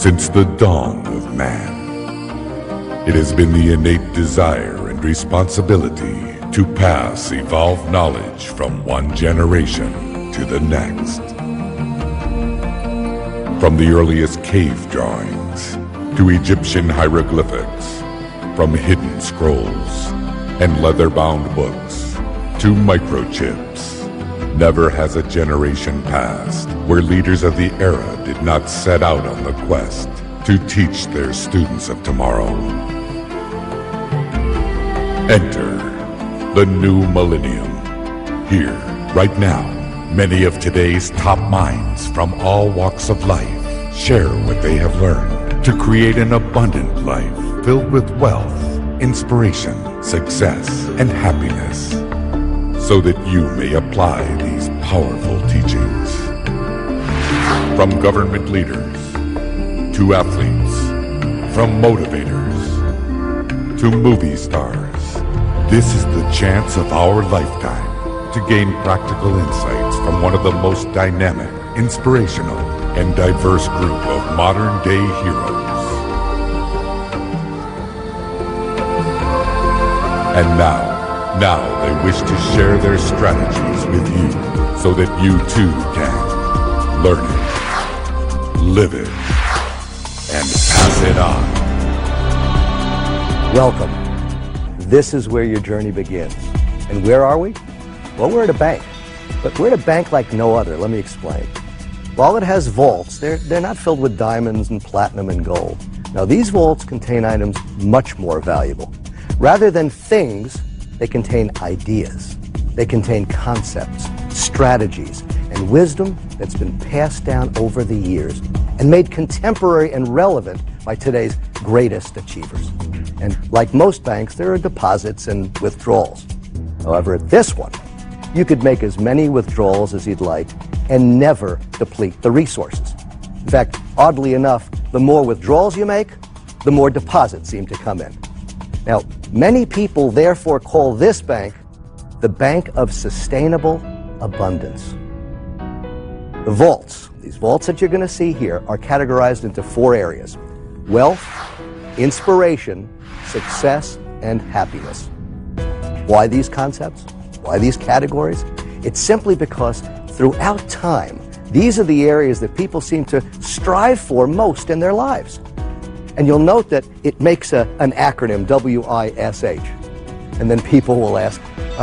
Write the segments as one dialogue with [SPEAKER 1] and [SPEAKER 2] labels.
[SPEAKER 1] Since the dawn of man, it has been the innate desire and responsibility to pass evolved knowledge from one generation to the next. From the earliest cave drawings to Egyptian hieroglyphics, from hidden scrolls and leather-bound books to microchips, never has a generation passed where leaders of the era did not set out on the quest to teach their students of tomorrow. Enter the new millennium. Here, right now, many of today's top minds from all walks of life share what they have learned to create an abundant life filled with wealth, inspiration, success, and happiness, so that you may apply these powerful teachings. From government leaders to athletes, from motivators to movie stars, this is the chance of our lifetime to gain practical insights from one of the most dynamic, inspirational, and diverse group of modern-day heroes. And now they wish to share their strategies with you so that you too can learn it, live it, and pass it on.
[SPEAKER 2] Welcome. This is where your journey begins. And where are we? Well, we're at a bank. But we're at a bank like no other. Let me explain. While it has vaults, they're not filled with diamonds and platinum and gold. Now, these vaults contain items much more valuable. Rather than things, they contain ideas. They contain concepts, strategies, and wisdom that's been passed down over the years and made contemporary and relevant by today's greatest achievers. And like most banks, there are deposits and withdrawals. However, at this one, you could make as many withdrawals as you'd like and never deplete the resources. In fact, oddly enough, the more withdrawals you make, the more deposits seem to come in. Now, many people therefore call this bank the bank of sustainable abundance. The vaults, these vaults that you're going to see here, are categorized into 4 areas: wealth, inspiration, success, and happiness. Why these concepts? Why these categories? It's simply because throughout time, these are the areas that people seem to strive for most in their lives. And you'll note that it makes an acronym, WISH. And then people will ask,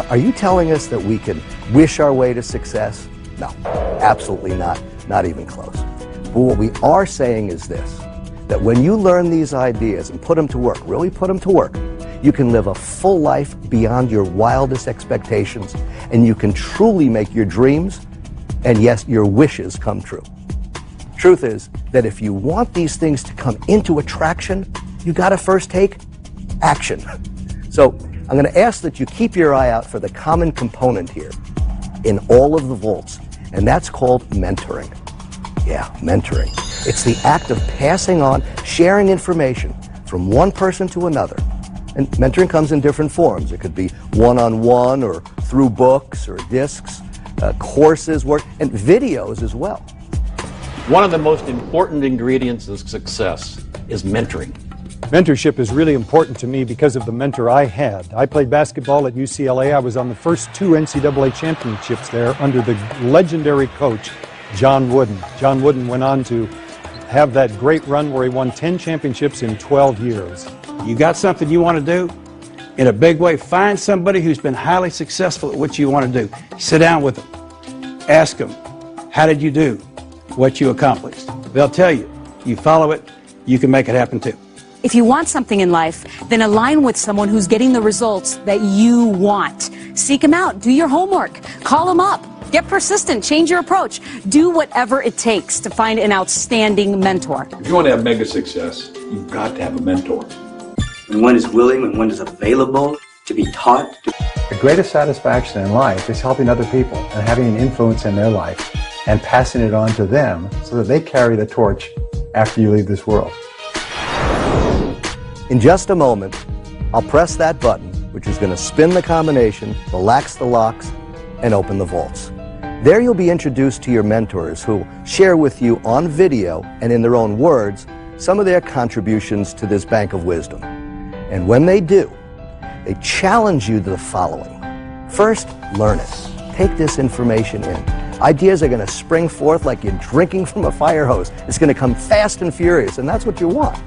[SPEAKER 2] are you telling us that we can wish our way to success? No, absolutely not, not even close. But what we are saying is this, that when you learn these ideas and put them to work, really put them to work, you can live a full life beyond your wildest expectations, and you can truly make your dreams, and yes, your wishes come true. Truth is that if you want these things to come into attraction, you got to first take action. So I'm going to ask that you keep your eye out for the common component here in all of the vaults, and that's called mentoring. Yeah, mentoring. It's the act of passing on, sharing information from one person to another. And mentoring comes in different forms. It could be one-on-one or through books or discs, courses, work, and videos as well.
[SPEAKER 3] One of the most important ingredients of success is mentoring.
[SPEAKER 4] Mentorship is really important to me because of the mentor I had. I played basketball at UCLA. I was on the first 2 NCAA championships there under the legendary coach, John Wooden. John Wooden went on to have that great run where he won 10 championships in 12 years.
[SPEAKER 5] You got something you want to do in a big way, find somebody who's been highly successful at what you want to do. Sit down with them. Ask them, how did you do what you accomplished? They'll tell you. You follow it, you can make it happen too.
[SPEAKER 6] If you want something in life, then align with someone who's getting the results that you want. Seek them out. Do your homework. Call them up. Get persistent. Change your approach. Do whatever it takes to find an outstanding mentor.
[SPEAKER 7] If you want to have mega success, you've got to have a mentor.
[SPEAKER 8] When one is willing, when one is available to be taught.
[SPEAKER 9] The greatest satisfaction in life is helping other people and having an influence in their life and passing it on to them so that they carry the torch after you leave this world.
[SPEAKER 2] In just a moment, I'll press that button, which is going to spin the combination, relax the locks, and open the vaults. There you'll be introduced to your mentors who share with you on video and in their own words some of their contributions to this bank of wisdom. And when they do, they challenge you to the following. First, learn it. Take this information in. Ideas are going to spring forth like you're drinking from a fire hose. It's going to come fast and furious, and that's what you want.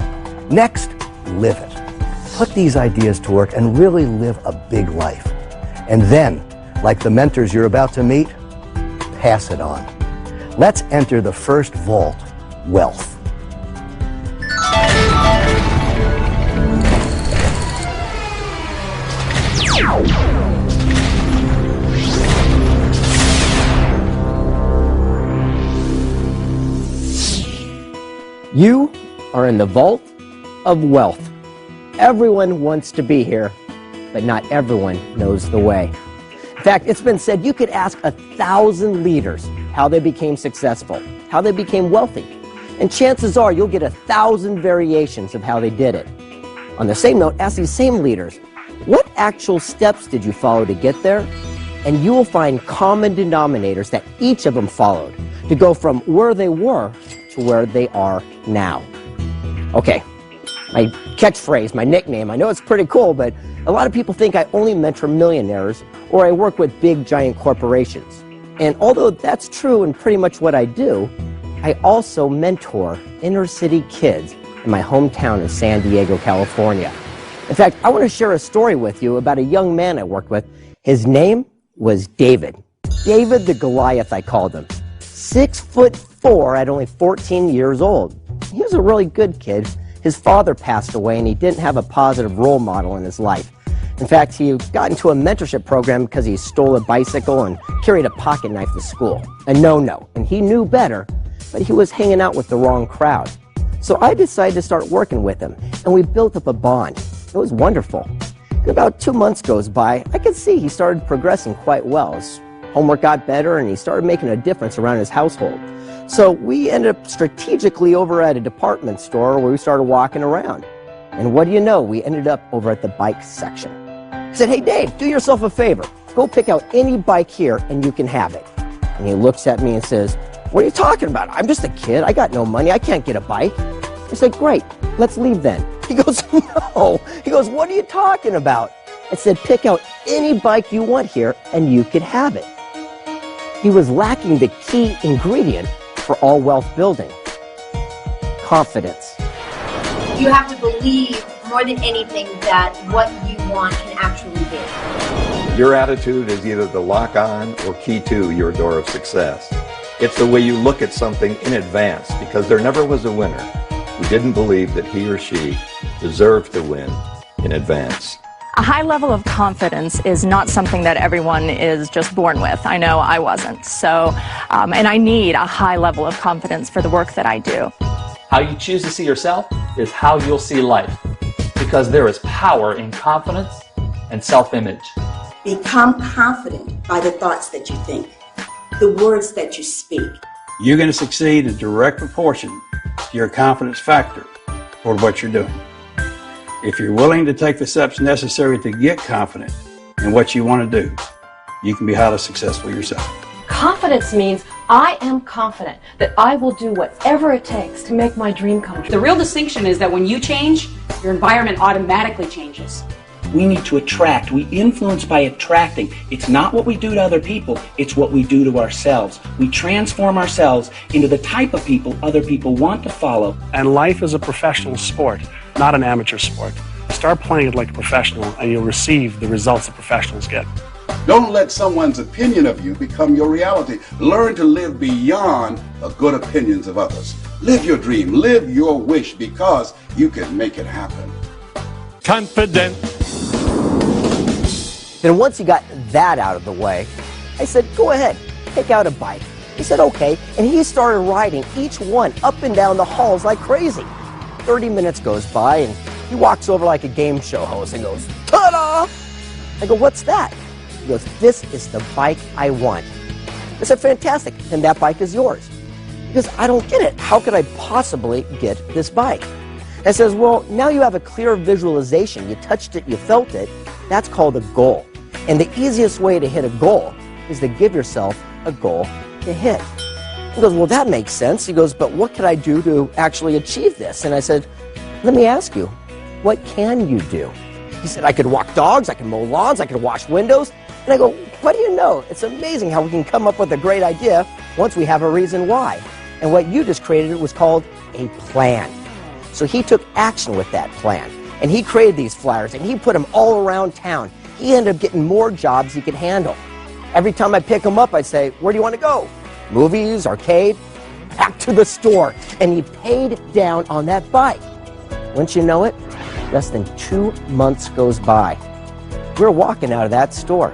[SPEAKER 2] Next, live it. Put these ideas to work and really live a big life. And then, like the mentors you're about to meet, pass it on. Let's enter the first vault, wealth.
[SPEAKER 10] You are in the vault of wealth. Everyone wants to be here, but not everyone knows the way. In fact, it's been said you could ask 1,000 leaders how they became successful, how they became wealthy, and chances are you'll get 1,000 variations of how they did it. On the same note, ask these same leaders, what actual steps did you follow to get there? And you will find common denominators that each of them followed to go from where they were to where they are now. Okay, my catchphrase, my nickname, I know it's pretty cool, but a lot of people think I only mentor millionaires or I work with big giant corporations. And although that's true and pretty much what I do, I also mentor inner city kids in my hometown of San Diego, California. In fact, I want to share a story with you about a young man I worked with. His name was David. David the Goliath, I called him. 6'4" at only 14 years old. He was a really good kid. His father passed away and he didn't have a positive role model in his life. In fact, he got into a mentorship program because he stole a bicycle and carried a pocket knife to school. A no-no. And he knew better, but he was hanging out with the wrong crowd. So I decided to start working with him, and we built up a bond. It was wonderful. And about 2 months goes by, I could see he started progressing quite well. His homework got better, and he started making a difference around his household. So we ended up strategically over at a department store where we started walking around. And what do you know? We ended up over at the bike section. I said, hey, Dave, do yourself a favor. Go pick out any bike here, and you can have it. And he looks at me and says, what are you talking about? I'm just a kid. I got no money. I can't get a bike. I said, great. Let's leave then. He goes, no. He goes, what are you talking about? I said, pick out any bike you want here, and you could have it. He was lacking the key ingredient for all wealth building: confidence.
[SPEAKER 11] You have to believe more than anything that what you want can actually be.
[SPEAKER 12] Your attitude is either the lock on or key to your door of success. It's the way you look at something in advance, because there never was a winner who didn't believe that he or she deserved to win in advance.
[SPEAKER 13] A high level of confidence is not something that everyone is just born with. I know I wasn't. So, and I need a high level of confidence for the work that I do.
[SPEAKER 14] How you choose to see yourself is how you'll see life, because there is power in confidence and self-image.
[SPEAKER 15] Become confident by the thoughts that you think, the words that you speak.
[SPEAKER 5] You're going to succeed in direct proportion to your confidence factor toward what you're doing. If you're willing to take the steps necessary to get confident in what you want to do, you can be highly successful yourself.
[SPEAKER 16] Confidence means I am confident that I will do whatever it takes to make my dream come true.
[SPEAKER 6] The real distinction is that when you change, your environment automatically changes.
[SPEAKER 17] We need to attract. We influence by attracting. It's not what we do to other people, it's what we do to ourselves. We transform ourselves into the type of people other people want to follow.
[SPEAKER 18] And life is a professional sport, not an amateur sport. Start playing it like a professional and you'll receive the results that professionals get.
[SPEAKER 19] Don't let someone's opinion of you become your reality. Learn to live beyond the good opinions of others. Live your dream, live your wish, because you can make it happen.
[SPEAKER 2] Confident. And once he got that out of the way, I said, go ahead, pick out a bike. He said, okay, and he started riding each one up and down the halls like crazy. 30 minutes goes by, and he walks over like a game show host and goes, ta-da! I go, what's that? He goes, this is the bike I want. I said, fantastic, then that bike is yours. He goes, I don't get it. How could I possibly get this bike? I says, well, now you have a clear visualization. You touched it, you felt it. That's called a goal. And the easiest way to hit a goal is to give yourself a goal to hit.
[SPEAKER 10] He goes, well, that makes sense. He goes, but what could I do to actually achieve this? And I said, let me ask you, what can you do? He said, I could walk dogs, I could mow lawns, I could wash windows. And I go, what do you know? It's amazing how we can come up with a great idea once we have a reason why. And what you just created was called a plan. So he took action with that plan. And he created these flyers, and he put them all around town. He ended up getting more jobs he could handle. Every time I pick him up, I'd say, where do you want to go? Movies, arcade, back to the store. And he paid down on that bike. Wouldn't you know it? Less than 2 months goes by. We're walking out of that store,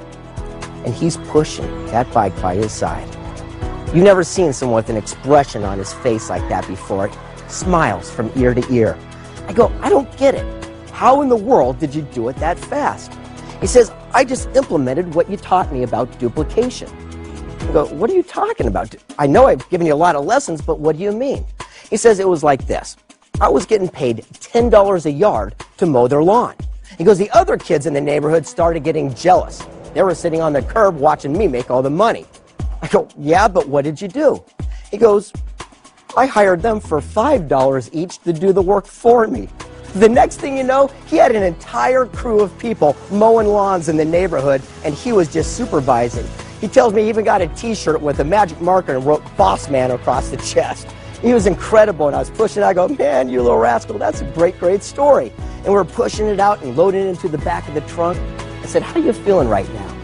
[SPEAKER 10] and he's pushing that bike by his side. You've never seen someone with an expression on his face like that before. It smiles from ear to ear. I go, I don't get it. How in the world did you do it that fast? He says, I just implemented what you taught me about duplication. I go, what are you talking about? I know I've given you a lot of lessons, but what do you mean? He says it was like this. I was getting paid $10 a yard to mow their lawn. He goes, the other kids in the neighborhood started getting jealous. They were sitting on the curb watching me make all the money. I go, yeah, but what did you do? He goes, I hired them for $5 each to do the work for me. The next thing you know, he had an entire crew of people mowing lawns in the neighborhood, and he was just supervising. He tells me he even got a t-shirt with a magic marker and wrote Boss Man across the chest. He was incredible, and I was pushing it. I go, man, you little rascal, that's a great, great story. And we were pushing it out and loading it into the back of the trunk. I said, how are you feeling right now?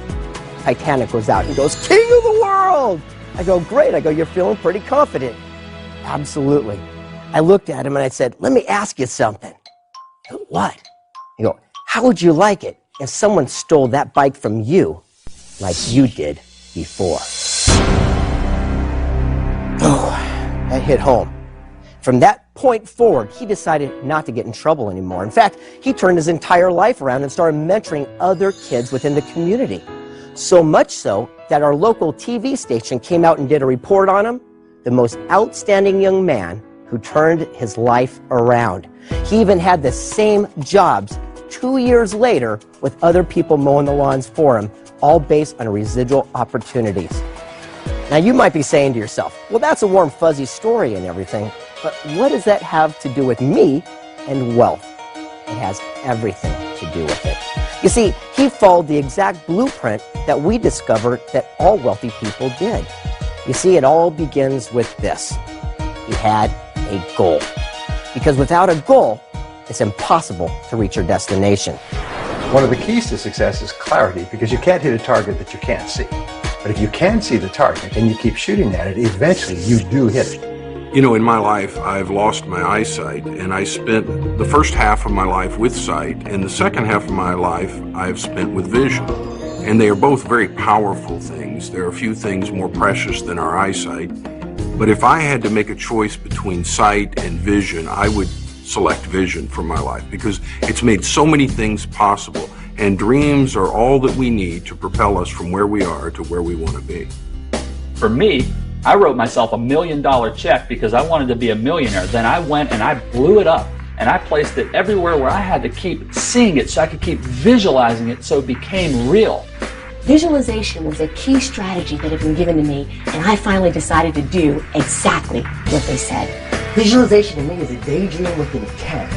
[SPEAKER 10] Titanic goes out. He goes, king of the world! I go, great. I go, you're feeling pretty confident. Absolutely. I looked at him and I said, let me ask you something. He goes, what? He goes, how would you like it if someone stole that bike from you like you did before? Oh, that hit home. From that point forward, he decided not to get in trouble anymore. In fact, he turned his entire life around and started mentoring other kids within the community. So much so that our local TV station came out and did a report on him, the most outstanding young man who turned his life around. He even had the same jobs 2 years later with other people mowing the lawns for him, all based on residual opportunities. Now you might be saying to yourself, well, that's a warm, fuzzy story and everything, but what does that have to do with me and wealth? It has everything to do with it. You see, he followed the exact blueprint that we discovered that all wealthy people did. You see, it all begins with this. He had a goal. Because without a goal, it's impossible to reach your destination.
[SPEAKER 9] One of the keys to success is clarity, because you can't hit a target that you can't see. But if you can see the target and you keep shooting at it, eventually you do hit it.
[SPEAKER 20] You know, in my life, I've lost my eyesight, and I spent the first half of my life with sight, and the second half of my life I've spent with vision. And they are both very powerful things. There are a few things more precious than our eyesight. But if I had to make a choice between sight and vision, I would select vision for my life, because it's made so many things possible, and dreams are all that we need to propel us from where we are to where we want to be.
[SPEAKER 14] For me, I wrote myself $1 million check because I wanted to be a millionaire. Then I went and I blew it up, and I placed it everywhere where I had to keep seeing it so I could keep visualizing it so it became real.
[SPEAKER 16] Visualization was a key strategy that had been given to me, and I finally decided to do exactly what they said.
[SPEAKER 21] Visualization to me is a daydream with intent.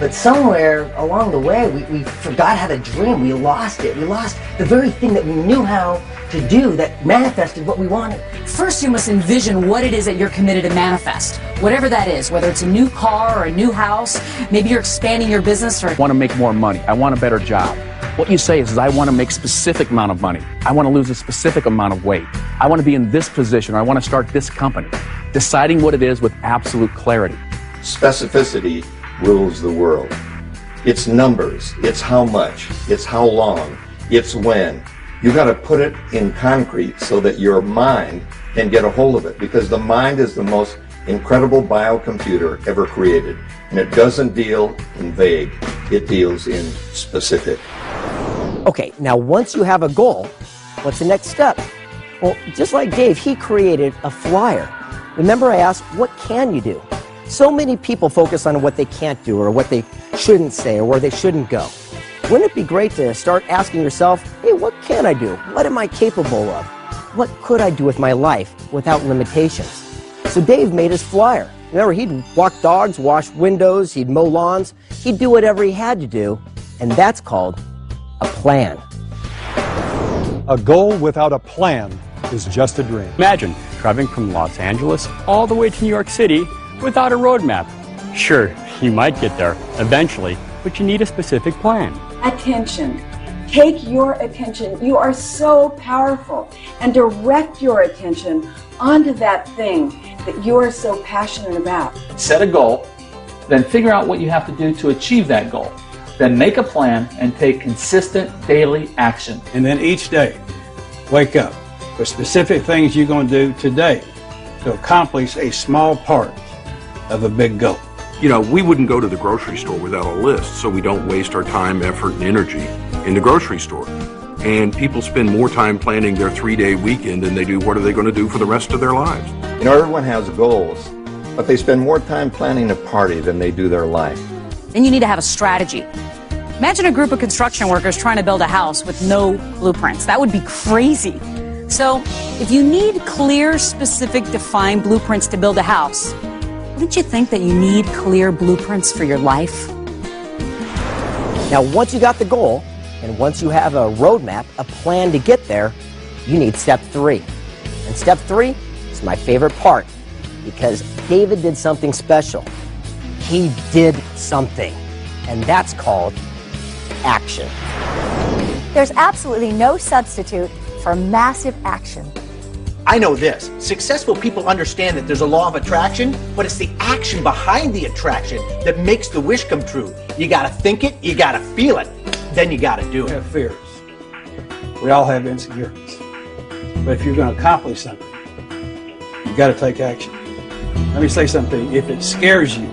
[SPEAKER 21] But somewhere along the way, we forgot how to dream. We lost it. We lost the very thing that we knew how to do that manifested what we wanted.
[SPEAKER 6] First, you must envision what it is that you're committed to manifest. Whatever that is, whether it's a new car or a new house, maybe you're expanding your business or...
[SPEAKER 22] I want to make more money. I want a better job. What you say is I want to make a specific amount of money. I want to lose a specific amount of weight. I want to be in this position, or I want to start this company. Deciding what it is with absolute clarity.
[SPEAKER 12] Specificity rules the world. It's numbers, it's how much, it's how long, it's when. You got to put it in concrete so that your mind can get a hold of it, because the mind is the most incredible biocomputer ever created, and it doesn't deal in vague, it deals in specific.
[SPEAKER 10] Okay, now once you have a goal, what's the next step? Well, just like Dave, he created a flyer. Remember I asked, what can you do? So many people focus on what they can't do, or what they shouldn't say, or where they shouldn't go. Wouldn't it be great to start asking yourself, hey, what can I do? What am I capable of? What could I do with my life without limitations? So Dave made his flyer. Remember, he'd walk dogs, wash windows, he'd mow lawns. He'd do whatever he had to do, and that's called a plan.
[SPEAKER 4] A goal without a plan is just a dream.
[SPEAKER 1] Imagine driving from Los Angeles all the way to New York City without a roadmap. Sure, you might get there eventually, but you need a specific plan.
[SPEAKER 3] Attention. Take your attention. You are so powerful. And direct your attention onto that thing that you are so passionate about.
[SPEAKER 14] Set a goal, then figure out what you have to do to achieve that goal. Then make a plan and take consistent daily action.
[SPEAKER 5] And then each day, wake up with specific things you're going to do today to accomplish a small part of a big goal.
[SPEAKER 20] You know, we wouldn't go to the grocery store without a list, so we don't waste our time, effort, and energy in the grocery store. And people spend more time planning their 3-day weekend than they do what are they going to do for the rest of their lives.
[SPEAKER 12] You know, everyone has goals, but they spend more time planning a party than they do their life.
[SPEAKER 6] Then you need to have a strategy. Imagine a group of construction workers trying to build a house with no blueprints. That would be crazy. So, if you need clear, specific, defined blueprints to build a house, wouldn't you think that you need clear blueprints for your life?
[SPEAKER 10] Now, once you got the goal, and once you have a roadmap, a plan to get there, you need step 3. And step 3 is my favorite part, because David did something special. He did something, and that's called action.
[SPEAKER 23] There's absolutely no substitute for massive action.
[SPEAKER 17] I know this. Successful people understand that there's a law of attraction, but it's the action behind the attraction that makes the wish come true. You gotta think it, you gotta feel it, then you gotta do it.
[SPEAKER 5] We have fears. We all have insecurities. But if you're going to accomplish something, you've got to take action. Let me say something. If it scares you,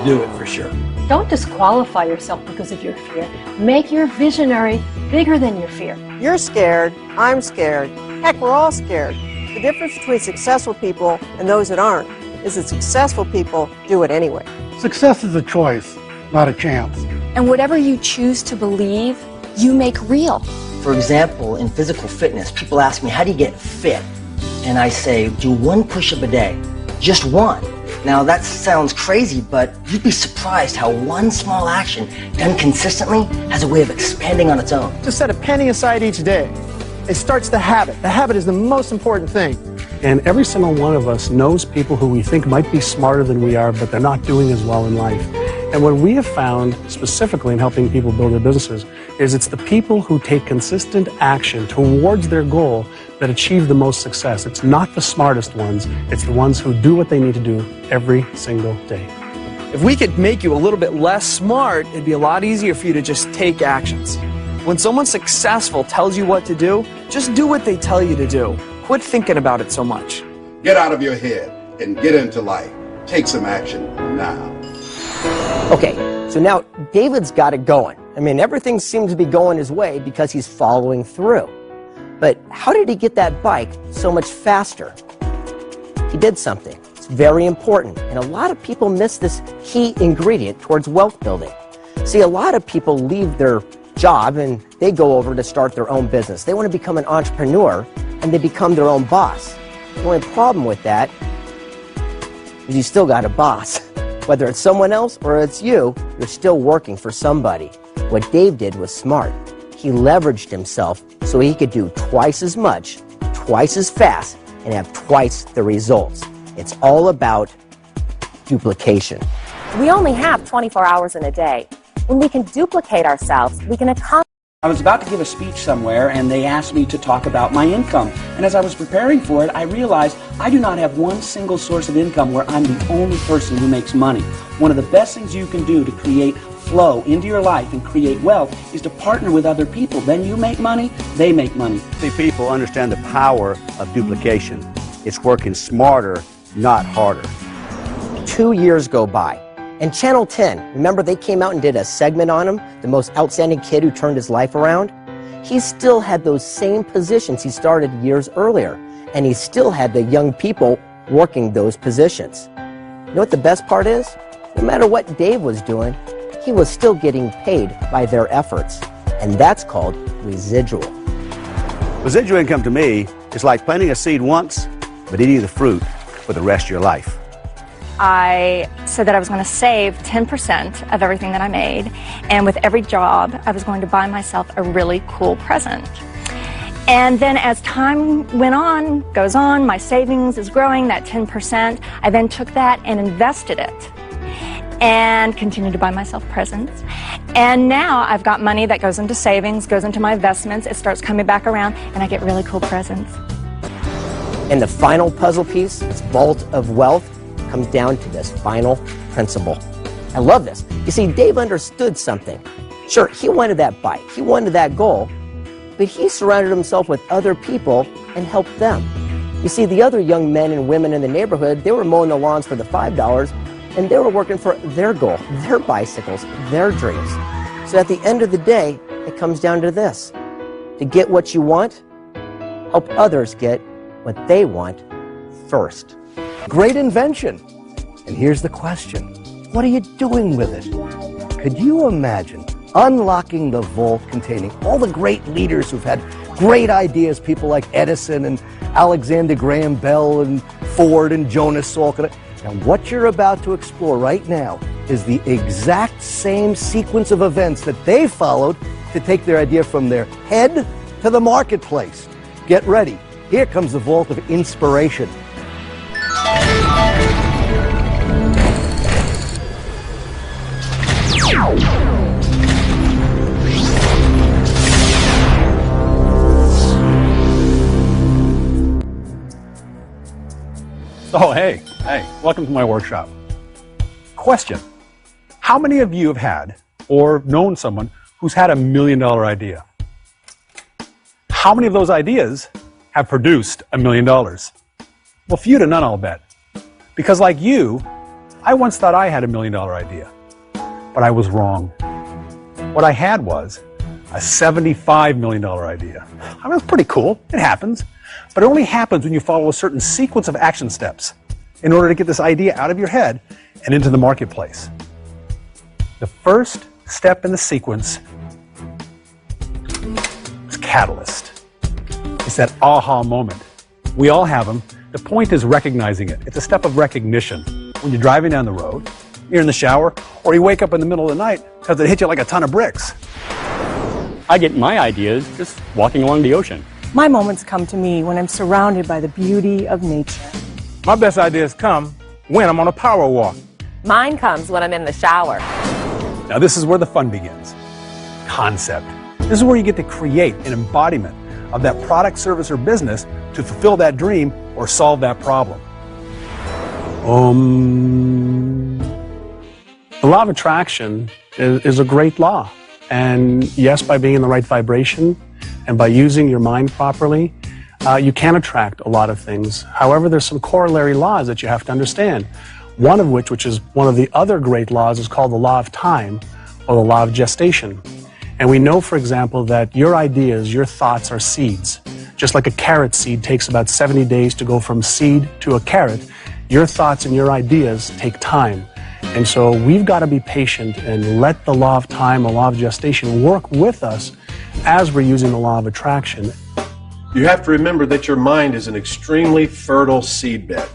[SPEAKER 5] do it for sure.
[SPEAKER 16] Don't disqualify yourself because of your fear. Make your visionary bigger than your fear.
[SPEAKER 24] You're scared. I'm scared. Heck, we're all scared. The difference between successful people and those that aren't is that successful people do it anyway.
[SPEAKER 25] Success is a choice, not a chance.
[SPEAKER 23] And whatever you choose to believe, you make real.
[SPEAKER 21] For example, in physical fitness, people ask me, how do you get fit? And I say, do 1 push-up a day. Just 1. Now that sounds crazy, but you'd be surprised how 1 small action done consistently has a way of expanding on its own.
[SPEAKER 26] Just set a penny aside each day. It starts the habit. The habit is the most important thing.
[SPEAKER 18] And every single one of us knows people who we think might be smarter than we are, but they're not doing as well in life. And what we have found, specifically in helping people build their businesses, is it's the people who take consistent action towards their goal that achieve the most success. It's not the smartest ones, it's the ones who do what they need to do every single day.
[SPEAKER 26] If we could make you a little bit less smart, it'd be a lot easier for you to just take actions. When someone successful tells you what to do, just do what they tell you to do. Quit thinking about it so much.
[SPEAKER 19] Get out of your head and get into life. Take some action now.
[SPEAKER 10] Okay, so now David's got it going. I mean, everything seems to be going his way because he's following through. But how did he get that bike so much faster? He did something. It's very important. And a lot of people miss this key ingredient towards wealth building. See, a lot of people leave their job and they go over to start their own business. They want to become an entrepreneur and they become their own boss. The only problem with that is you still got a boss. Whether it's someone else or it's you, you're still working for somebody. What Dave did was smart. He leveraged himself so he could do twice as much, twice as fast, and have twice the results. It's all about duplication.
[SPEAKER 23] We only have 24 hours in a day. When we can duplicate ourselves, we can accomplish.
[SPEAKER 17] I was about to give a speech somewhere and they asked me to talk about my income. And as I was preparing for it, I realized I do not have one single source of income where I'm the only person who makes money. One of the best things you can do to create flow into your life and create wealth is to partner with other people. Then you make money, they make money.
[SPEAKER 27] See, people understand the power of duplication. It's working smarter, not harder.
[SPEAKER 10] 2 years go by. And Channel 10, remember they came out and did a segment on him, the most outstanding kid who turned his life around? He still had those same positions he started years earlier, and he still had the young people working those positions. You know what the best part is? No matter what Dave was doing, he was still getting paid by their efforts, and that's called residual.
[SPEAKER 27] Residual income to me is like planting a seed once, but eating the fruit for the rest of your life?
[SPEAKER 2] I said that I was going to save 10% of everything that I made, and with every job, I was going to buy myself a really cool present. And then as time goes on, my savings is growing, that 10%. I then took that and invested it and continued to buy myself presents. And now I've got money that goes into savings, goes into my investments, it starts coming back around, and I get really cool presents.
[SPEAKER 10] And the final puzzle piece, this vault of wealth, comes down to this final principle. I love this. You see, Dave understood something. Sure, he wanted that bike, he wanted that goal, but he surrounded himself with other people and helped them. You see, the other young men and women in the neighborhood, they were mowing the lawns for the $5, and they were working for their goal, their bicycles, their dreams. So at the end of the day, it comes down to this. To get what you want, help others get what they want first.
[SPEAKER 27] Great invention. And here's the question. What are you doing with it? Could you imagine unlocking the vault containing all the great leaders who've had great ideas, people like Edison and Alexander Graham Bell and Ford and Jonas Salk? And what you're about to explore right now is the exact same sequence of events that they followed to take their idea from their head to the marketplace. Get ready. Here comes the vault of inspiration.
[SPEAKER 4] Oh, hey, welcome to my workshop. Question. How many of you have had or known someone who's had $1 million idea? How many of those ideas have produced $1 million? Well, few to none, I'll bet. Because like you, I once thought I had $1 million idea, but I was wrong. What I had was a $75 million idea. I mean, it's pretty cool. It happens. But it only happens when you follow a certain sequence of action steps in order to get this idea out of your head and into the marketplace. The first step in the sequence is catalyst. It's that aha moment. We all have them. The point is recognizing it. It's a step of recognition. When you're driving down the road, you're in the shower, or you wake up in the middle of the night because it hit you like a ton of bricks.
[SPEAKER 1] I get my ideas just walking along the ocean.
[SPEAKER 7] My moments come to me when I'm surrounded by the beauty of nature.
[SPEAKER 8] My best ideas come when I'm on a power walk.
[SPEAKER 23] Mine comes when I'm in the shower.
[SPEAKER 4] Now this is where the fun begins. Concept. This is where you get to create an embodiment of that product, service, or business to fulfill that dream or solve that problem.
[SPEAKER 18] The law of attraction is a great law. And yes, by being in the right vibration and by using your mind properly, you can attract a lot of things. However, there's some corollary laws that you have to understand. One of which is one of the other great laws, is called the law of time or the law of gestation. And we know, for example, that your ideas, your thoughts are seeds. Just like a carrot seed takes about 70 days to go from seed to a carrot, your thoughts and your ideas take time. And so we've got to be patient and let the law of time, the law of gestation, work with us as we're using the law of attraction.
[SPEAKER 9] You have to remember that your mind is an extremely fertile seedbed.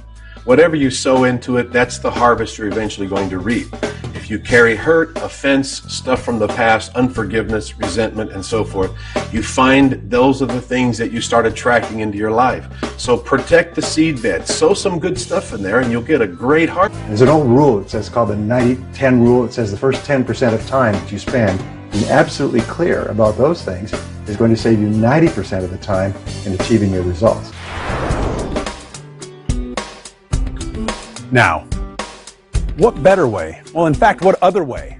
[SPEAKER 9] Whatever you sow into it, that's the harvest you're eventually going to reap. If you carry hurt, offense, stuff from the past, unforgiveness, resentment, and so forth, you find those are the things that you start attracting into your life. So protect the seedbed. Sow some good stuff in there and you'll get a great harvest.
[SPEAKER 4] There's an old rule, it says called the 90-10 rule. It says the first 10% of time that you spend being absolutely clear about those things is going to save you 90% of the time in achieving your results. Now, what better way, well, in fact, what other way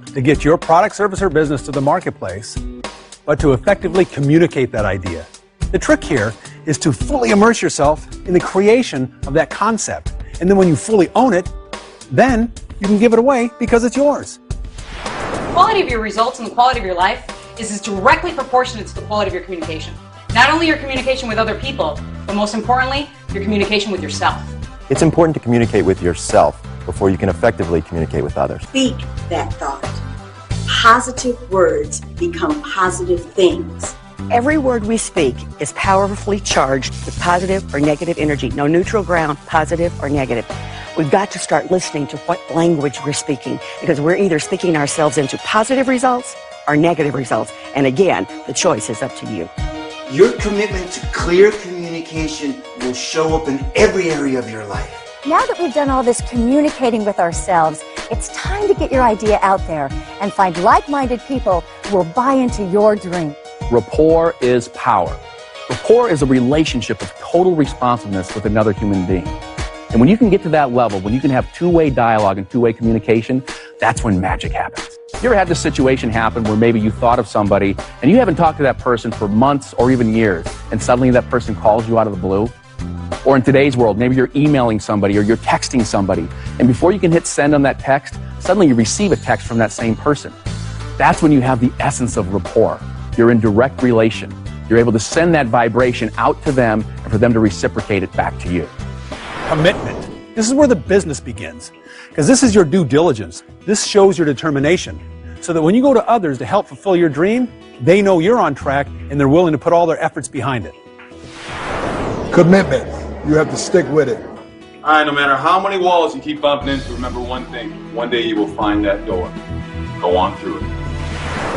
[SPEAKER 4] to get your product, service, or business to the marketplace, but to effectively communicate that idea? The trick here is to fully immerse yourself in the creation of that concept. And then when you fully own it, then you can give it away because it's yours.
[SPEAKER 11] The quality of your results and the quality of your life is directly proportionate to the quality of your communication. Not only your communication with other people, but most importantly, your communication with yourself.
[SPEAKER 13] It's important to communicate with yourself before you can effectively communicate with others.
[SPEAKER 3] Speak that thought. Positive words become positive things.
[SPEAKER 5] Every word we speak is powerfully charged with positive or negative energy. No neutral ground, positive or negative. We've got to start listening to what language we're speaking, because we're either speaking ourselves into positive results or negative results. And again, the choice is up to you.
[SPEAKER 6] Your commitment to clear communication will show up in every area of your life.
[SPEAKER 12] Now that we've done all this communicating with ourselves, it's time to get your idea out there and find like-minded people who will buy into your dream.
[SPEAKER 14] Rapport is power. Rapport is a relationship of total responsiveness with another human being. And when you can get to that level, when you can have two-way dialogue and two-way communication, that's when magic happens. You ever had this situation happen where maybe you thought of somebody and you haven't talked to that person for months or even years, and suddenly that person calls you out of the blue? Or in today's world, maybe you're emailing somebody or you're texting somebody, and before you can hit send on that text, suddenly you receive a text from that same person. That's when you have the essence of rapport. You're in direct relation. You're able to send that vibration out to them and for them to reciprocate it back to you.
[SPEAKER 4] Commitment. This is where the business begins, because this is your due diligence. This shows your determination, so that when you go to others to help fulfill your dream, they know you're on track and they're willing to put all their efforts behind it.
[SPEAKER 15] Commitment. You have to stick with it.
[SPEAKER 20] All right, no matter how many walls you keep bumping into, remember one thing. One day you will find that door. Go on through it.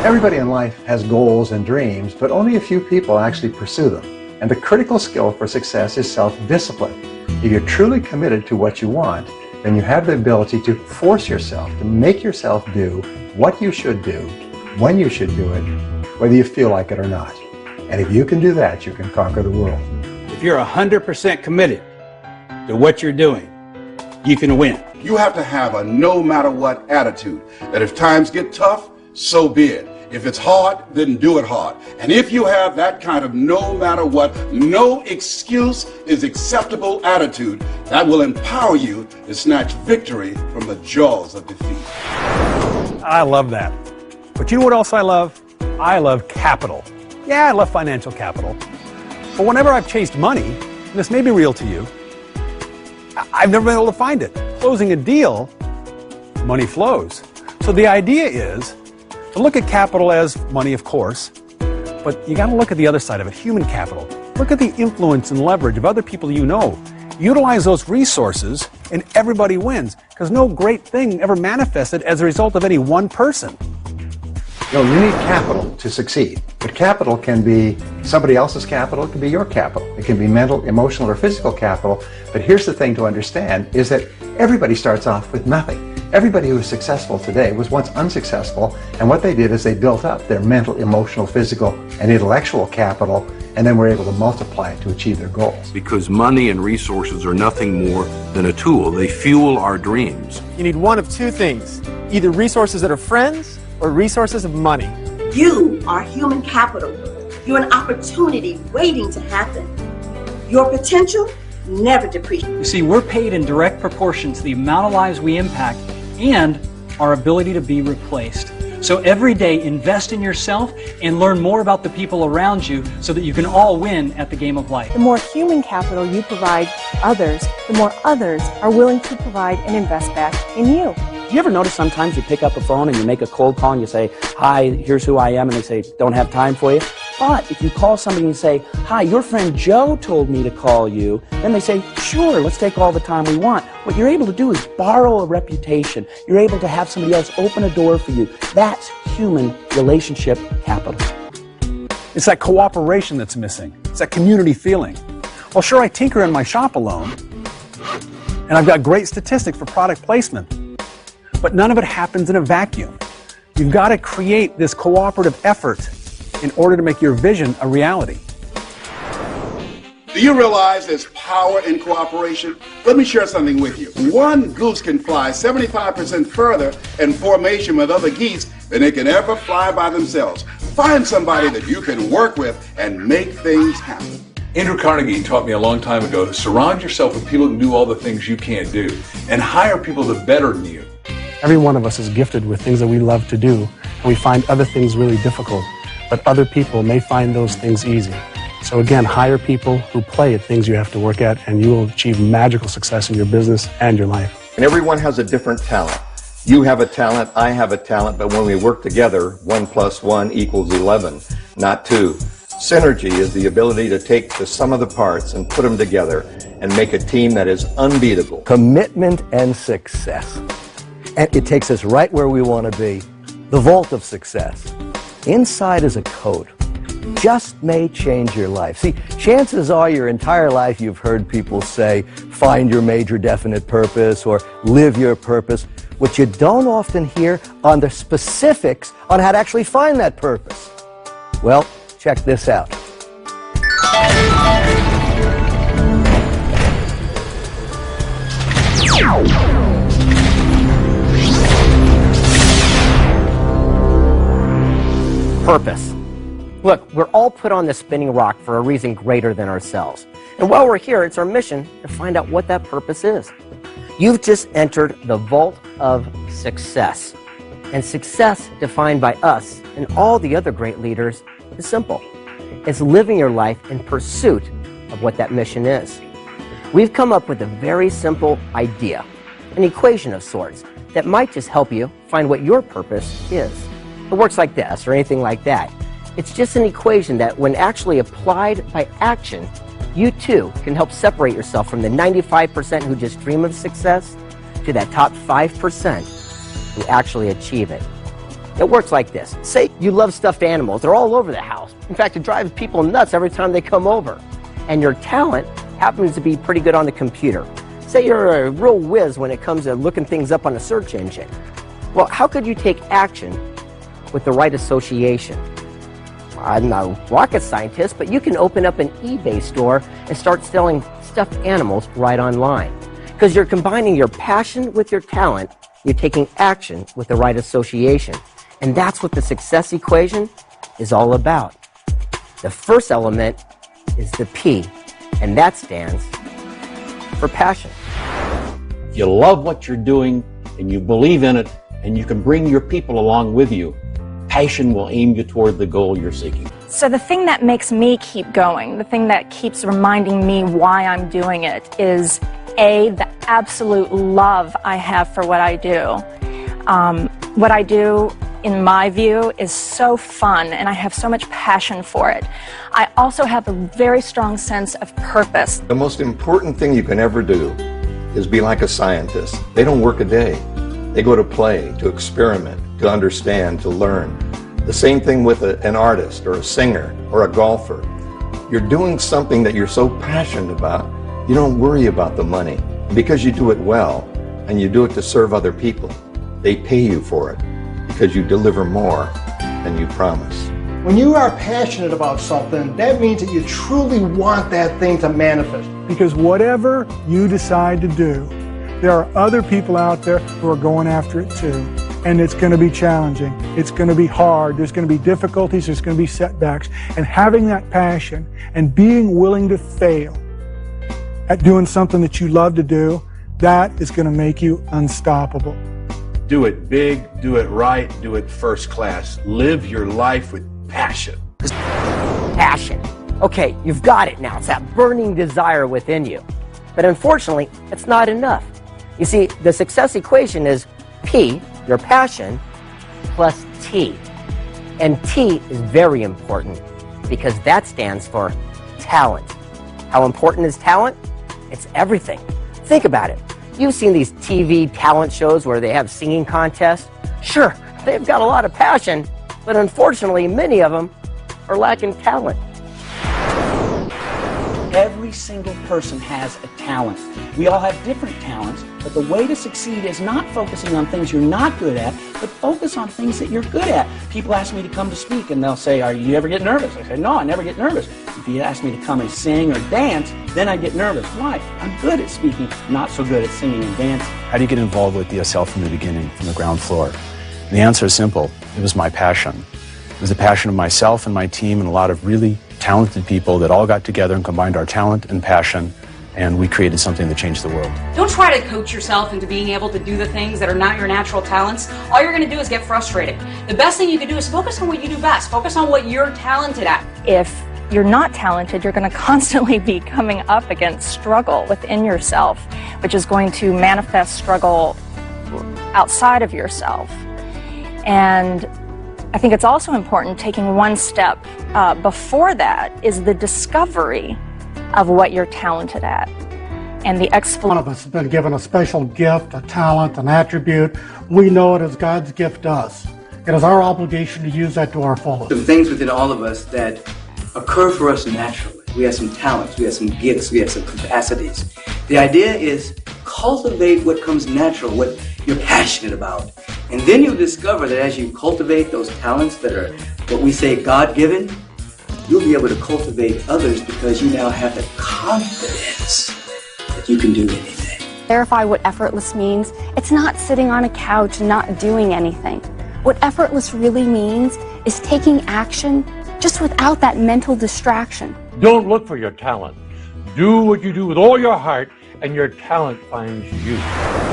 [SPEAKER 22] Everybody in life has goals and dreams, but only a few people actually pursue them. And the critical skill for success is self-discipline. If you're truly committed to what you want, then you have the ability to force yourself, to make yourself do what you should do, when you should do it, whether you feel like it or not. And if you can do that, you can conquer the world.
[SPEAKER 17] If you're 100% committed to what you're doing, you can win.
[SPEAKER 19] You have to have a no matter what attitude, that if times get tough, so be it. If it's hard, then do it hard. And if you have that kind of no matter what, no excuse is acceptable attitude, that will empower you to snatch victory from the jaws of defeat.
[SPEAKER 4] I love that. But you know what else I love? I love capital. Yeah, I love financial capital. But whenever I've chased money, and this may be real to you, I've never been able to find it. Closing a deal, money flows. So the idea is to look at capital as money, of course, but you got to look at the other side of it, human capital. Look at the influence and leverage of other people you know. Utilize those resources and everybody wins, because no great thing ever manifested as a result of any one person.
[SPEAKER 22] You know, you need capital to succeed. But capital can be somebody else's capital, it can be your capital. It can be mental, emotional, or physical capital. But here's the thing to understand, is that everybody starts off with nothing. Everybody who is successful today was once unsuccessful, and what they did is they built up their mental, emotional, physical, and intellectual capital, and then were able to multiply it to achieve their goals.
[SPEAKER 28] Because money and resources are nothing more than a tool. They fuel our dreams.
[SPEAKER 29] You need one of two things, either resources that are friends or resources of money.
[SPEAKER 30] You are human capital. You're an opportunity waiting to happen. Your potential never depreciates.
[SPEAKER 31] You see, we're paid in direct proportion to the amount of lives we impact and our ability to be replaced. So every day, invest in yourself and learn more about the people around you so that you can all win at the game of life.
[SPEAKER 7] The more human capital you provide others, the more others are willing to provide and invest back in you.
[SPEAKER 10] Do you ever notice sometimes you pick up a phone and you make a cold call and you say, hi, here's who I am, and they say, don't have time for you? But if you call somebody and say, hi, your friend Joe told me to call you, then they say, sure, let's take all the time we want. What you're able to do is borrow a reputation. You're able to have somebody else open a door for you. That's human relationship capital.
[SPEAKER 4] It's that cooperation that's missing. It's that community feeling. Well, sure, I tinker in my shop alone, and I've got great statistics for product placement, but none of it happens in a vacuum. You've got to create this cooperative effort in order to make your vision a reality.
[SPEAKER 19] Do you realize there's power in cooperation? Let me share something with you. One goose can fly 75% further in formation with other geese than they can ever fly by themselves. Find somebody that you can work with and make things happen.
[SPEAKER 20] Andrew Carnegie taught me a long time ago to surround yourself with people who can do all the things you can't do and hire people that are better than you.
[SPEAKER 18] Every one of us is gifted with things that we love to do, and we find other things really difficult, but other people may find those things easy. So again, hire people who play at things you have to work at, and you will achieve magical success in your business and your life.
[SPEAKER 32] And everyone has a different talent. You have a talent, I have a talent, but when we work together, 1 + 1 = 11, not 2. Synergy is the ability to take the sum of the parts and put them together and make a team that is unbeatable.
[SPEAKER 1] Commitment and success. And it takes us right where we want to be, the vault of success. Inside is a code. Just may change your life. See, chances are your entire life you've heard people say, find your major definite purpose or live your purpose. What you don't often hear are the specifics on how to actually find that purpose. Well, check this out.
[SPEAKER 10] Purpose. Look, we're all put on this spinning rock for a reason greater than ourselves. And while we're here, it's our mission to find out what that purpose is. You've just entered the vault of success. And success, defined by us and all the other great leaders, is simple. It's living your life in pursuit of what that mission is. We've come up with a very simple idea, an equation of sorts, that might just help you find what your purpose is. It works like this, or anything like that. It's just an equation that, when actually applied by action, you too can help separate yourself from the 95% who just dream of success to that top 5% who actually achieve it. It works like this. Say you love stuffed animals. They're all over the house. In fact, it drives people nuts every time they come over. And your talent happens to be pretty good on the computer. Say you're a real whiz when it comes to looking things up on a search engine. Well, how could you take action with the right association? I'm not a rocket scientist, but you can open up an eBay store and start selling stuffed animals right online. Because you're combining your passion with your talent, you're taking action with the right association. And that's what the success equation is all about. The first element is the P, and that stands for passion.
[SPEAKER 2] If you love what you're doing and you believe in it and you can bring your people along with you, passion will aim you toward the goal you're seeking.
[SPEAKER 8] So the thing that makes me keep going, the thing that keeps reminding me why I'm doing it is A, the absolute love I have for what I do. What I do, in my view, is so fun, and I have so much passion for it. I also have a very strong sense of purpose.
[SPEAKER 32] The most important thing you can ever do is be like a scientist. They don't work a day. They go to play, to experiment, to understand, to learn. The same thing with an artist or a singer or a golfer. You're doing something that you're so passionate about, you don't worry about the money. Because you do it well, and you do it to serve other people, they pay you for it because you deliver more than you promise.
[SPEAKER 9] When you are passionate about something, that means that you truly want that thing to manifest.
[SPEAKER 11] Because whatever you decide to do, there are other people out there who are going after it too. And it's going to be challenging. It's going to be hard. There's going to be difficulties. There's going to be setbacks. And having that passion and being willing to fail at doing something that you love to do, that is going to make you unstoppable.
[SPEAKER 20] Do it big, do it right, do it first class. Live your life with passion.
[SPEAKER 10] Passion. Okay, you've got it now. It's that burning desire within you. But unfortunately, it's not enough. You see, the success equation is P, your passion, plus T. And T is very important because that stands for talent. How important is talent? It's everything. Think about it. You've seen these TV talent shows where they have singing contests. Sure, they've got a lot of passion, but unfortunately, many of them are lacking talent.
[SPEAKER 17] Every single person has a talent. We all have different talents, but the way to succeed is not focusing on things you're not good at, but focus on things that you're good at. People ask me to come to speak, and they'll say, "Are you ever get nervous?" I say, "No, I never get nervous." If you ask me to come and sing or dance, then I get nervous. Why? I'm good at speaking, not so good at singing and dancing.
[SPEAKER 16] How do you get involved with DSL from the beginning, from the ground floor? And the answer is simple. It was my passion. It was the passion of myself and my team and a lot of really talented people that all got together and combined our talent and passion, and we created something that changed the world.
[SPEAKER 21] Don't try to coach yourself into being able to do the things that are not your natural talents. All you're going to do is get frustrated. The best thing you can do is focus on what you do best. Focus on what you're talented at.
[SPEAKER 8] If you're not talented, you're going to constantly be coming up against struggle within yourself, which is going to manifest struggle outside of yourself. And I think it's also important taking one step before that is the discovery of what you're talented at. And the
[SPEAKER 11] One of us has been given a special gift, a talent, an attribute. We know it as God's gift to us. It is our obligation to use that to our fullest.
[SPEAKER 3] Some things within all of us that occur for us naturally. We have some talents, we have some gifts, we have some capacities. The idea is cultivate what comes natural, what you're passionate about. And then you'll discover that as you cultivate those talents that are what we say God-given, you'll be able to cultivate others because you now have the confidence that you can do anything.
[SPEAKER 5] Clarify what effortless means. It's not sitting on a couch and not doing anything. What effortless really means is taking action just without that mental distraction.
[SPEAKER 6] Don't look for your talent. Do what you do with all your heart, and your talent finds you.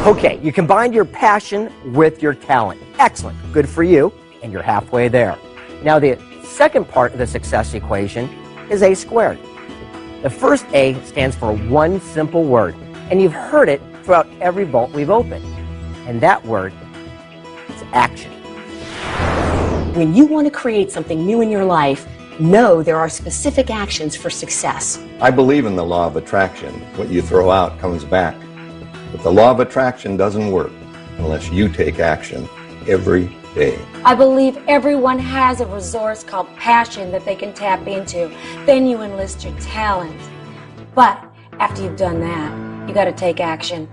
[SPEAKER 10] Okay, you combined your passion with your talent. Excellent. Good for you, and you're halfway there. Now, the second part of the success equation is A squared. The first A stands for one simple word, and you've heard it throughout every vault we've opened. And that word is action.
[SPEAKER 12] When you want to create something new in your life, know there are specific actions for success.
[SPEAKER 32] I believe in the law of attraction. What you throw out comes back. But the law of attraction doesn't work unless you take action every day.
[SPEAKER 13] I believe everyone has a resource called passion that they can tap into. Then you enlist your talent. But after you've done that, you got to take action.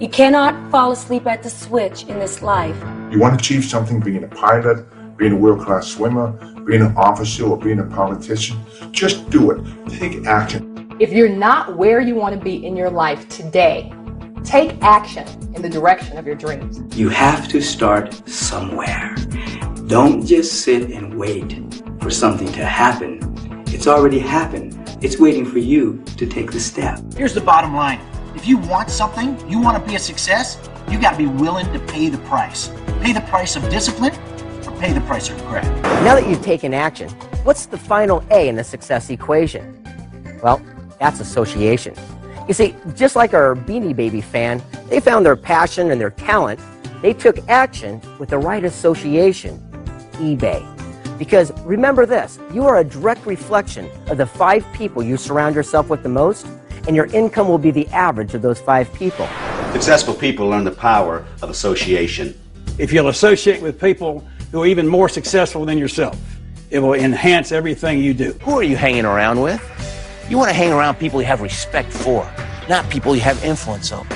[SPEAKER 13] You cannot fall asleep at the switch in this life.
[SPEAKER 14] You want to achieve something, being a pilot, being a world-class swimmer, being an officer, or being a politician, just do it. Take action.
[SPEAKER 15] If you're not where you want to be in your life today, take action in the direction of your dreams.
[SPEAKER 17] You have to start somewhere. Don't just sit and wait for something to happen. It's already happened. It's waiting for you to take the step.
[SPEAKER 23] Here's the bottom line. If you want something, you want to be a success, you got to be willing to pay the price. Pay the price of discipline, or pay the price of regret.
[SPEAKER 10] Now that you've taken action, what's the final A in the success equation? Well, that's association. You see, just like our Beanie Baby fan, they found their passion and their talent. They took action with the right association, eBay. Because remember this, you are a direct reflection of the 5 people you surround yourself with the most, and your income will be the average of those 5 people.
[SPEAKER 24] Successful people learn the power of association.
[SPEAKER 25] If you'll associate with people who are even more successful than yourself, it will enhance everything you do.
[SPEAKER 26] Who are you hanging around with? You want to hang around people you have respect for, not people you have influence over.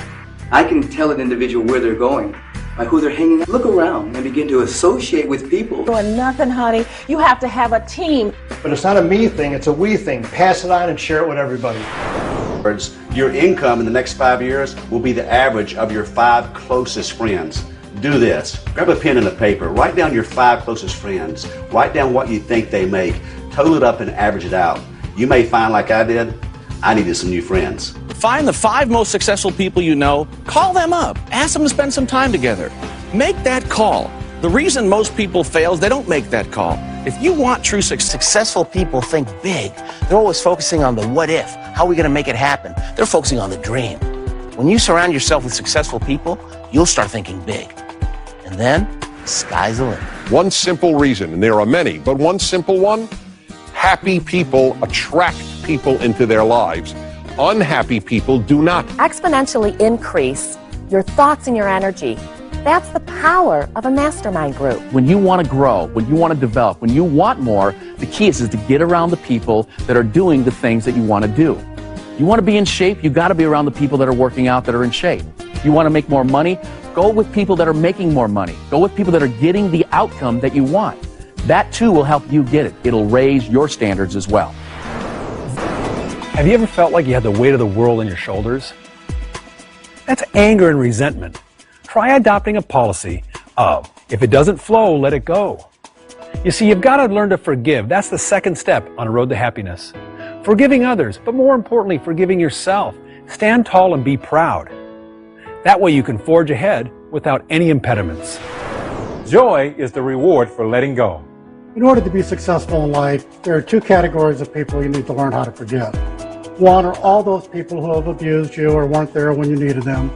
[SPEAKER 17] I can tell an individual where they're going by who they're hanging out. Look around and begin to associate with people.
[SPEAKER 27] Doing nothing, honey. You have to have a team.
[SPEAKER 9] But it's not a me thing, it's a we thing. Pass it on and share it with everybody.
[SPEAKER 24] Your income in the next 5 years will be the average of your 5 closest friends. Do this. Grab a pen and a paper. Write down your 5 closest friends. Write down what you think they make. Total it up and average it out. You may find, like I did, I needed some new friends.
[SPEAKER 26] Find the 5 most successful people you know, call them up, ask them to spend some time together. Make that call. The reason most people fail is they don't make that call. If you want true successful people think big. They're always focusing on the what if, how are we going to make it happen? They're focusing on the dream. When you surround yourself with successful people, you'll start thinking big. And then, the sky's the limit.
[SPEAKER 28] One simple reason, and there are many, but one simple one, happy people attract people into their lives. Unhappy people do not.
[SPEAKER 5] Exponentially increase your thoughts and your energy. That's the power of a mastermind group.
[SPEAKER 2] When you want to grow, when you want to develop, when you want more, the key is to get around the people that are doing the things that you want to do. You want to be in shape, you got to be around the people that are working out, that are in shape. You want to make more money, go with people that are making more money. Go with people that are getting the outcome that you want. That too will help you get it. It'll raise your standards as well.
[SPEAKER 4] Have you ever felt like you had the weight of the world on your shoulders? That's anger and resentment. Try adopting a policy of, if it doesn't flow, let it go. You see, you've got to learn to forgive. That's the second step on a road to happiness. Forgiving others, but more importantly, forgiving yourself. Stand tall and be proud. That way you can forge ahead without any impediments. Joy is the reward for letting go.
[SPEAKER 11] In order to be successful in life, there are 2 categories of people you need to learn how to forgive. One are all those people who have abused you or weren't there when you needed them.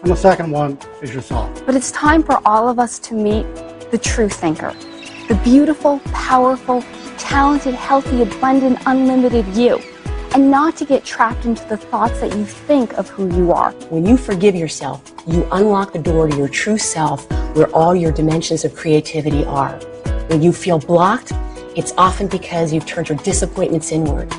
[SPEAKER 11] And the second one is yourself.
[SPEAKER 5] But it's time for all of us to meet the true thinker. The beautiful, powerful, talented, healthy, abundant, unlimited you. And not to get trapped into the thoughts that you think of who you are.
[SPEAKER 12] When you forgive yourself, you unlock the door to your true self where all your dimensions of creativity are. When you feel blocked, it's often because you've turned your disappointments inward.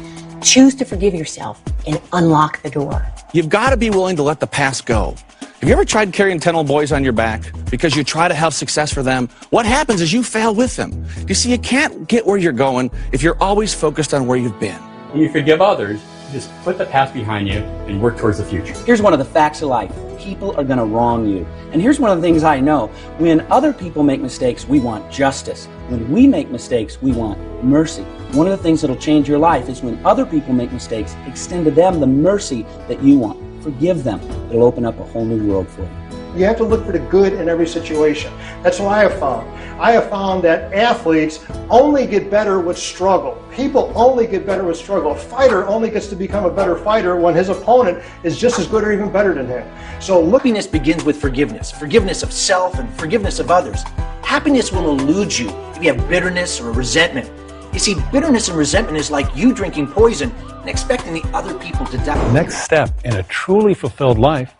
[SPEAKER 12] Choose to forgive yourself and unlock the door.
[SPEAKER 26] You've got to be willing to let the past go. Have you ever tried carrying 10 little boys on your back because you try to have success for them? What happens is you fail with them. You see, you can't get where you're going if you're always focused on where you've been.
[SPEAKER 1] When you forgive others, just put the past behind you and work towards the future.
[SPEAKER 17] Here's one of the facts of life. People are going to wrong you. And here's one of the things I know. When other people make mistakes, we want justice. When we make mistakes, we want mercy. One of the things that'll change your life is when other people make mistakes, extend to them the mercy that you want. Forgive them. It'll open up a whole new world for you.
[SPEAKER 9] You have to look for the good in every situation. That's what I have found. I have found that athletes only get better with struggle. People only get better with struggle. A fighter only gets to become a better fighter when his opponent is just as good or even better than him. So
[SPEAKER 23] happiness begins with forgiveness. Forgiveness of self and forgiveness of others. Happiness will elude you if you have bitterness or resentment. You see, bitterness and resentment is like you drinking poison and expecting the other people to die.
[SPEAKER 4] Next step in a truly fulfilled life,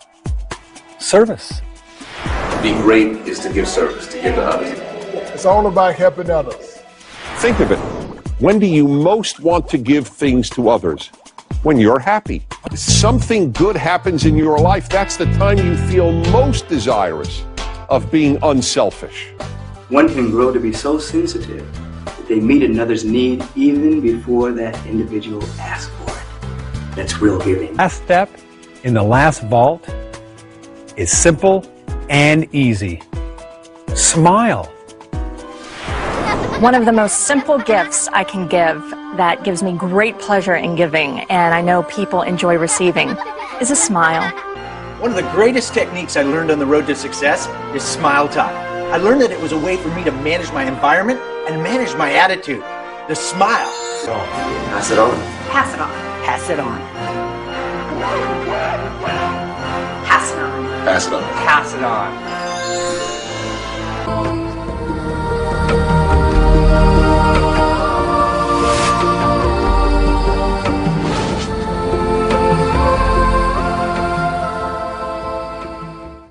[SPEAKER 4] service.
[SPEAKER 7] Be great is to give service, to give to others.
[SPEAKER 14] It's all about helping others.
[SPEAKER 28] Think of it. When do you most want to give things to others? When you're happy. Something good happens in your life, that's the time you feel most desirous of being unselfish.
[SPEAKER 3] One can grow to be so sensitive that they meet another's need even before that individual asks for it. That's real giving.
[SPEAKER 4] Last step in the last vault is simple and easy. Smile.
[SPEAKER 8] One of the most simple gifts I can give that gives me great pleasure in giving, and I know people enjoy receiving, is a smile.
[SPEAKER 23] One of the greatest techniques I learned on the road to success is Smile Talk. I learned that it was a way for me to manage my environment and manage my attitude. The smile.
[SPEAKER 7] So, pass it on.
[SPEAKER 12] Pass it on. Pass it on. Pass it on.
[SPEAKER 7] Pass it on.
[SPEAKER 12] Pass it on.